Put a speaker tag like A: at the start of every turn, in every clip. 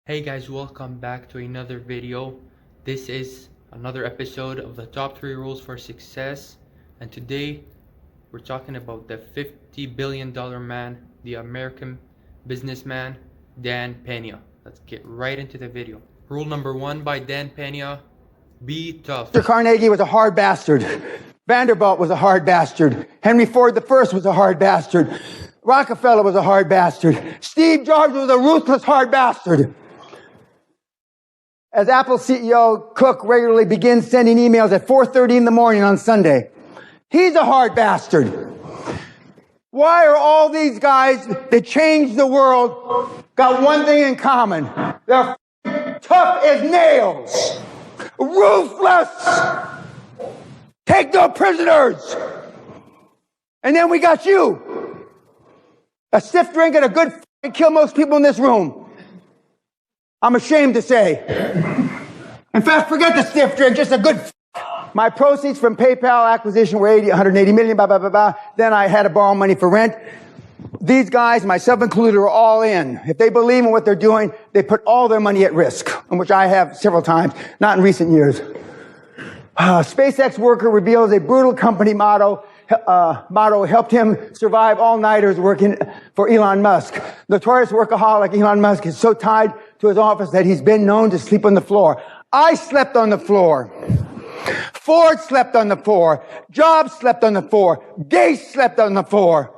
A: Hey guys, welcome back to another video. This is another episode of the top 3 rules for success, and today we're talking about the $50 billion man, the American businessman Dan Peña. Let's get right into the video. Rule number 1 by Dan Peña: be tough.
B: Mr. Carnegie was a hard bastard. Vanderbilt was a hard bastard. Henry Ford I was a hard bastard. Rockefeller was a hard bastard. Steve Jobs was a ruthless hard bastard. As Apple CEO Cook regularly begins sending emails at 4:30 in the morning on Sunday, he's a hard bastard. Why are all these guys that changed the world got one thing in common? They're tough as nails, ruthless, take no prisoners. And then we got you, a stiff drink and a good kill most people in this room. I'm ashamed to say. In fact, forget the stiff drink, just a good. My proceeds from PayPal acquisition were 180 million, blah, blah, blah, blah. Then I had to borrow money for rent. These guys, myself included, are all in. If they believe in what they're doing, they put all their money at risk, which I have several times, not in recent years. SpaceX worker reveals a brutal company motto helped him survive all-nighters working for Elon Musk. Notorious workaholic Elon Musk is so tied to his office that he's been known to sleep on the floor. I slept on the floor. Ford slept on the floor. Jobs slept on the floor. Gates slept on the floor.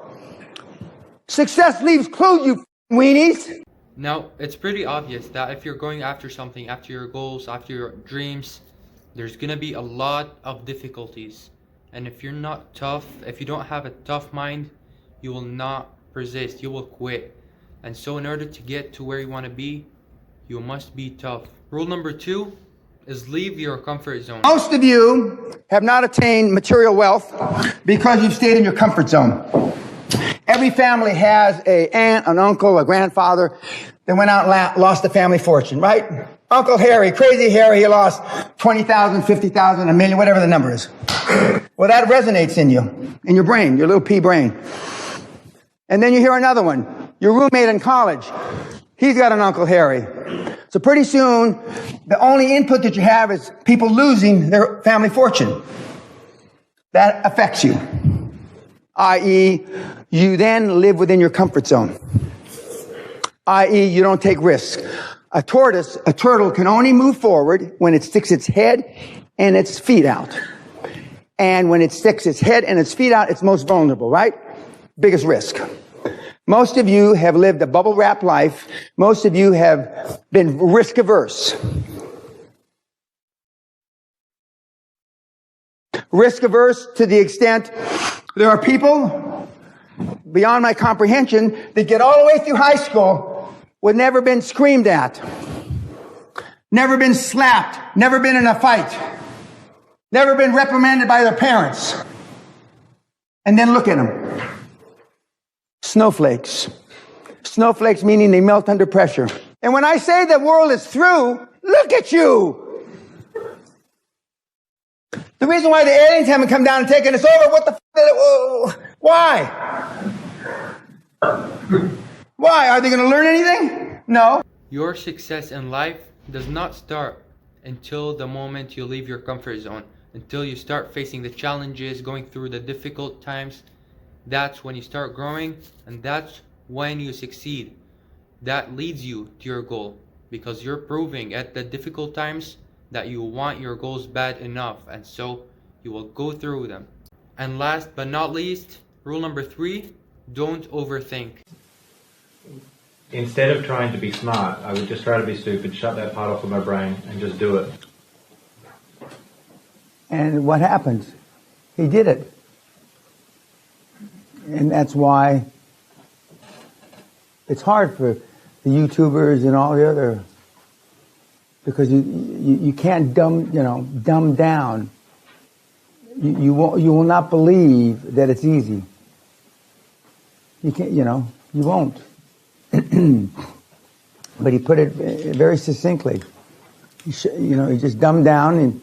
B: Success leaves clues, you weenies.
A: Now, it's pretty obvious that if you're going after something, after your goals, after your dreams, there's gonna be a lot of difficulties. And if you're not tough, if you don't have a tough mind, you will not persist, you will quit. And so in order to get to where you want to be, you must be tough. Rule number 2 is leave your comfort zone.
B: Most of you have not attained material wealth because you've stayed in your comfort zone. Every family has an aunt, an uncle, a grandfather that went out and lost a family fortune, right? Uncle Harry, crazy Harry, he lost 20,000, 50,000, a million, whatever the number is. Well, that resonates in you, in your brain, your little pea brain. And then you hear another one. Your roommate in college, he's got an Uncle Harry. So pretty soon, the only input that you have is people losing their family fortune. That affects you. I.e., you then live within your comfort zone. I.e., you don't take risks. A turtle can only move forward when it sticks its head and its feet out. And when it sticks its head and its feet out, it's most vulnerable, right? Biggest risk. Most of you have lived a bubble wrap life. Most of you have been risk averse. Risk averse to the extent there are people beyond my comprehension that get all the way through high school with never been screamed at, never been slapped, never been in a fight, never been reprimanded by their parents. And then look at them. Snowflakes. Snowflakes meaning they melt under pressure. And when I say the world is through, look at you. The reason why the aliens haven't come down and taken us over, what the why? Why? Are they going to learn anything? No.
A: Your success in life does not start until the moment you leave your comfort zone, until you start facing the challenges, going through the difficult times. That's when you start growing, and that's when you succeed. That leads you to your goal, because you're proving at the difficult times that you want your goals bad enough, and so you will go through them. And last but not least, rule number 3, don't overthink.
C: Instead of trying to be smart, I would just try to be stupid, shut that part off of my brain, and just do it.
B: And what happens? He did it. And that's why it's hard for the YouTubers and all the other, because you can't dumb down. You will not believe that it's easy. You can't, you won't. But he put it very succinctly. He just dumbed down and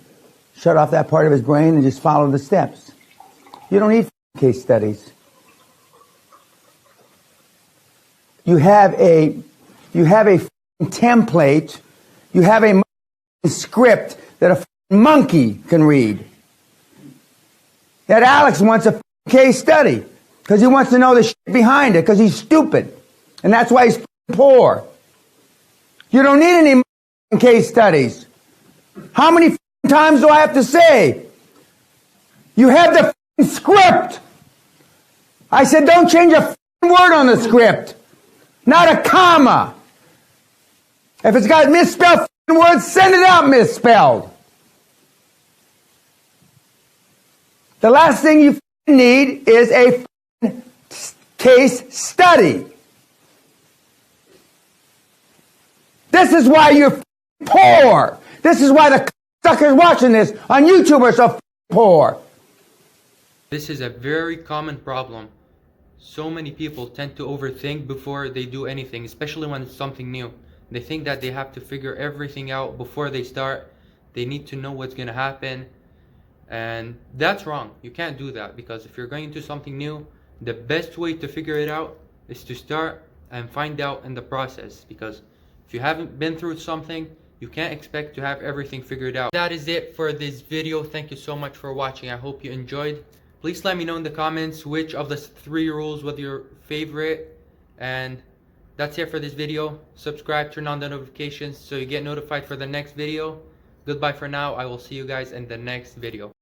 B: shut off that part of his brain and just follow the steps. You don't need case studies. You have a template. You have a script that a monkey can read. That Alex wants a case study because he wants to know the shit behind it because he's stupid. And that's why he's poor. You don't need any case studies. How many times do I have to say? You have the script. I said don't change a word on the script. Not a comma. If it's got misspelled words, send it out misspelled. The last thing you need is a case study. This is why you're poor. This is why the suckers watching this on YouTube are so poor.
A: This is a very common problem. So many people tend to overthink before they do anything, especially when it's something new. They think that they have to figure everything out before they start. They need to know what's going to happen. And that's wrong. You can't do that, because if you're going into something new, the best way to figure it out is to start and find out in the process. Because if you haven't been through something, you can't expect to have everything figured out. That is it for this video. Thank you so much for watching. I hope you enjoyed. Please let me know in the comments which of the 3 rules was your favorite. And that's it for this video. Subscribe, turn on the notifications so you get notified for the next video. Goodbye for now. I will see you guys in the next video.